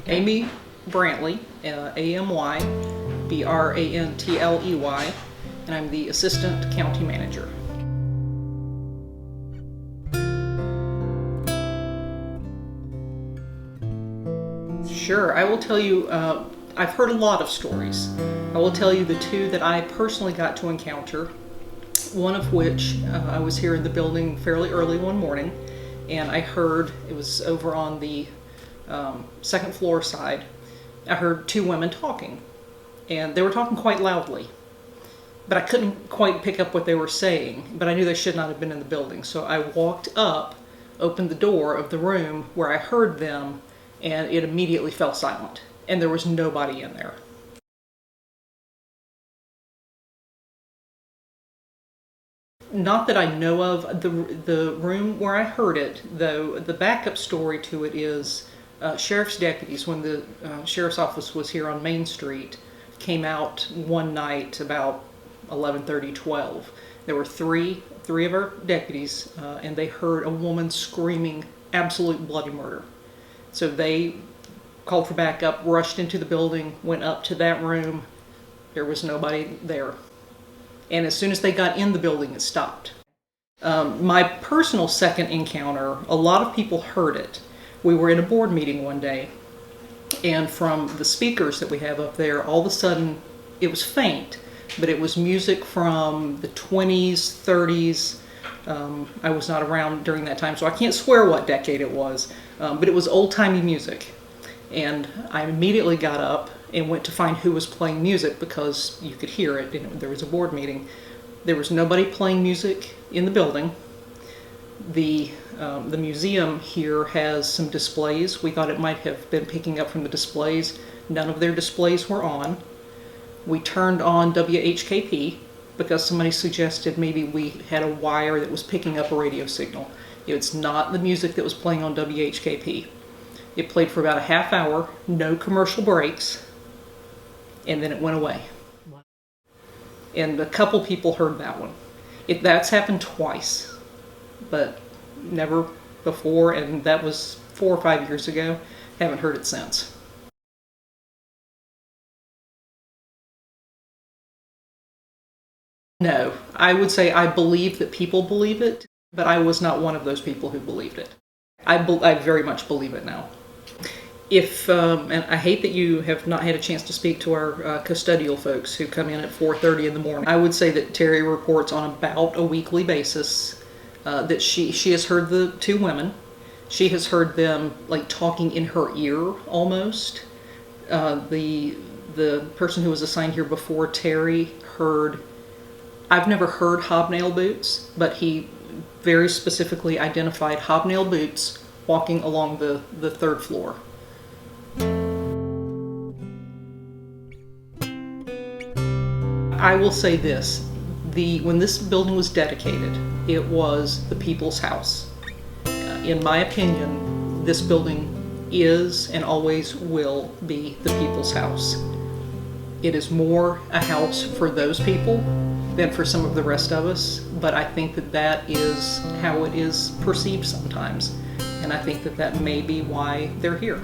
Amy Brantley, A-M-Y-B-R-A-N-T-L-E-Y, and I'm the Assistant County Manager. Sure, I will tell you, I've heard a lot of stories. I will tell you the two that I personally got to encounter, one of which I was here in the building fairly early one morning, and I heard, it was over on the second floor side, I heard two women talking, and they were talking quite loudly, but I couldn't quite pick up what they were saying, but I knew they should not have been in the building. So I walked up, opened the door of the room where I heard them, and it immediately fell silent, and there was nobody in there. Not that I know of. The room where I heard it, though, the backup story to it is sheriff's deputies, when the sheriff's office was here on Main Street, came out one night about 11:30, 12. There were three of our deputies, and they heard a woman screaming absolute bloody murder. So they called for backup, rushed into the building, went up to that room. There was nobody there. And as soon as they got in the building, it stopped. My personal second encounter, a lot of people heard it. We were in a board meeting one day, and from the speakers that we have up there, all of a sudden, it was faint, but it was music from the 20s, 30s. I was not around during that time, so I can't swear what decade it was, but it was old-timey music. And I immediately got up and went to find who was playing music, because you could hear it, and there was a board meeting. There was nobody playing music in the building. The museum here has some displays. We thought it might have been picking up from the displays. None of their displays were on. We turned on WHKP because somebody suggested maybe we had a wire that was picking up a radio signal. It's not the music that was playing on WHKP. It played for about a half hour, no commercial breaks, and then it went away. And a couple people heard that one. That's happened twice, but never before, and that was 4 or 5 years ago. Haven't heard it since. No, I would say I believe that people believe it, but I was not one of those people who believed it. I very much believe it now. And I hate that you have not had a chance to speak to our custodial folks who come in at 4:30 in the morning. I would say that Terry reports on about a weekly basis that she has heard the two women. She has heard them like talking in her ear almost. The person who was assigned here before Terry heard, I've never heard hobnail boots, but he very specifically identified hobnail boots walking along the third floor. I will say this, when this building was dedicated, it was the people's house. In my opinion, this building is and always will be the people's house. It is more a house for those people than for some of the rest of us, but I think that is how it is perceived sometimes, and I think that may be why they're here.